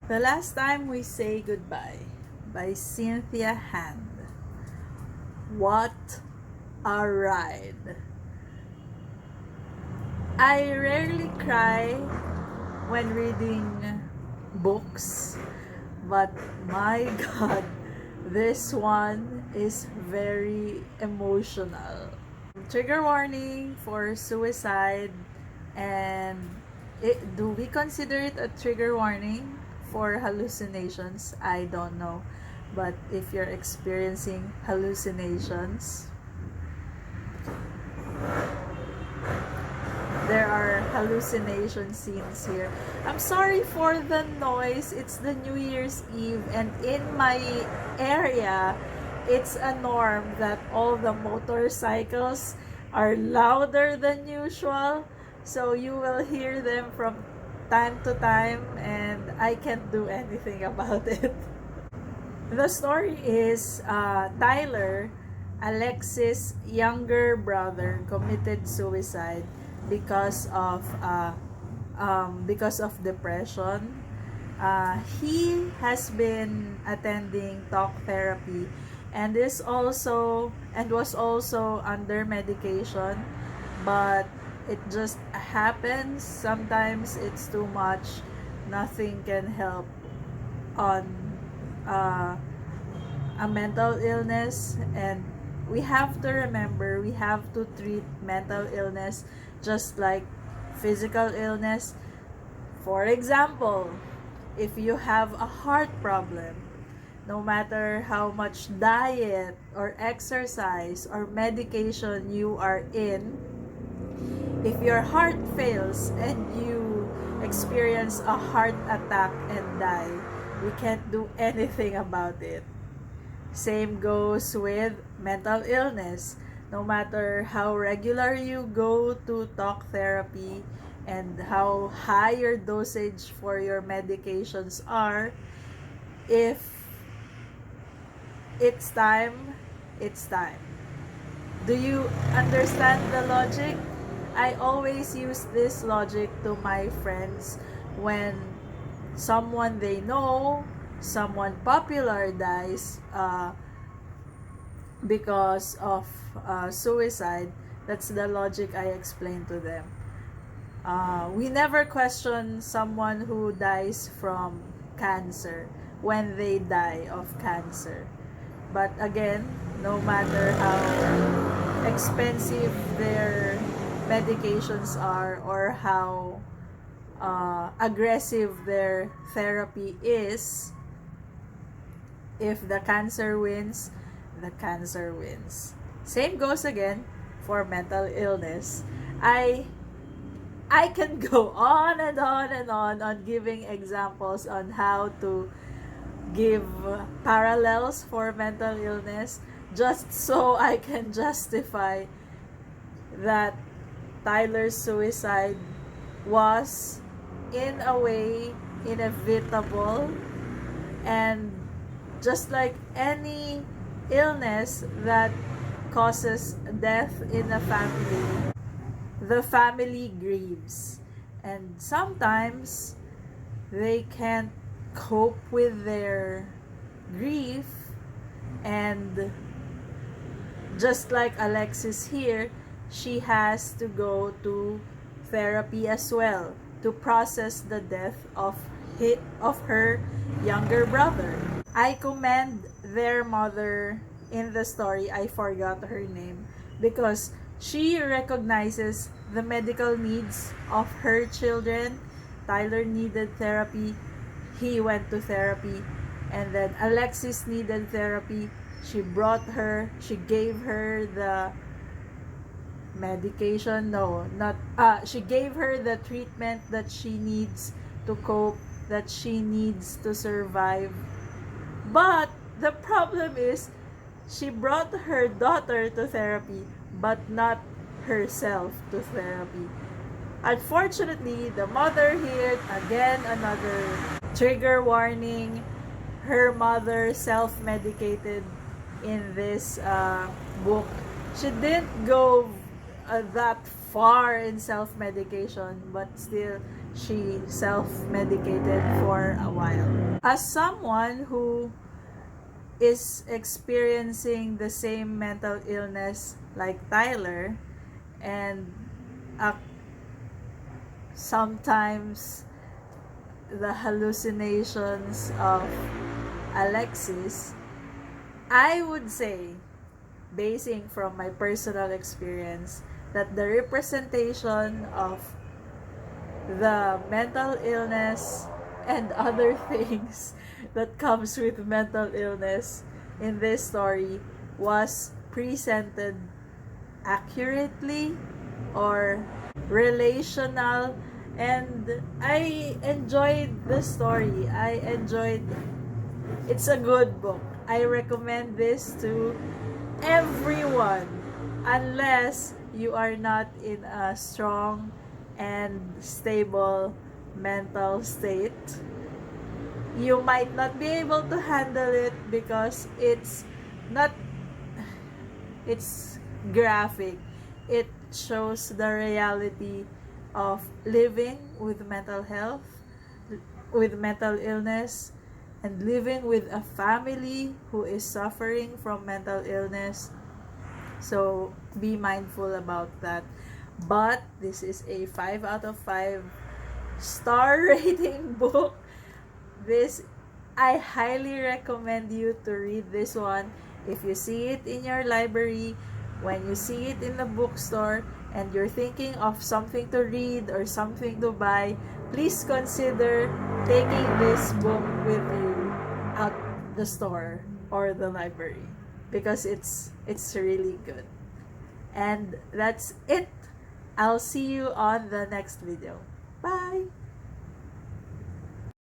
The Last Time We Say Goodbye by Cynthia Hand. What a ride! I rarely cry when reading books, but my god, this one is very emotional. Trigger warning for suicide, and do we consider it a trigger warning for hallucinations? I don't know. But if you're experiencing hallucinations, there are hallucination scenes here. I'm sorry for the noise. It's the New Year's Eve, and in my area, it's a norm that all the motorcycles are louder than usual. So you will hear them from time to time, and I can't do anything about it. The story is Tyler, Alexis' younger brother, committed suicide because of depression. He has been attending talk therapy and was also under medication, but it just happens. Sometimes it's too much. Nothing can help on uh, a mental illness, and we have to remember we have to treat mental illness just like physical illness. For example, if you have a heart problem, no matter how much diet or exercise or medication you are in, if your heart fails and you experience a heart attack and die, we can't do anything about it. Same goes with mental illness. No matter how regular you go to talk therapy and how high your dosage for your medications are, if it's time, it's time. Do you understand the logic? I always use this logic to my friends when someone they know, someone popular dies because of suicide. That's the logic I explain to them. We never question someone who dies from cancer when they die of cancer. But again, no matter how expensive their medications are or how aggressive their therapy is, if the cancer wins, the cancer wins. Same goes again for mental illness. I can go on and on and on giving examples on how to give parallels for mental illness just so I can justify that Tyler's suicide was in a way inevitable, and just like any illness that causes death in a family, the family grieves, and sometimes they can't cope with their grief, and just like Alexis here, she has to go to therapy as well to process the death of her younger brother. I commend their mother in the story. I forgot her name because she recognizes the medical needs of her children. Tyler needed therapy. He went to therapy. And then Alexis needed therapy. She gave her the medication. She gave her the treatment that she needs to cope, that she needs to survive. But the problem is, she brought her daughter to therapy, but not herself to therapy. Unfortunately, the mother here, again, another trigger warning, her mother self-medicated in this book. She didn't go that far in self-medication, but still, she self-medicated for a while. As someone who is experiencing the same mental illness like Tyler, and uh, sometimes the hallucinations of Alexis, I would say, basing from my personal experience, that the representation of the mental illness and other things that comes with mental illness in this story was presented accurately or relational, and I enjoyed the story. I enjoyed, it's a good book. I recommend this to everyone, unless you are not in a strong and stable mental state. You might not be able to handle it because not it's graphic. It shows the reality of living with mental health, with mental illness, and living with a family who is suffering from mental illness. So be mindful about that. But this is a 5 out of 5 star rating book. This, I highly recommend you to read this one. If you see it in your library, when you see it in the bookstore, and you're thinking of something to read or something to buy, please consider taking this book with you at the store or the library, because it's really good. And that's it. I'll see you on the next video. Bye!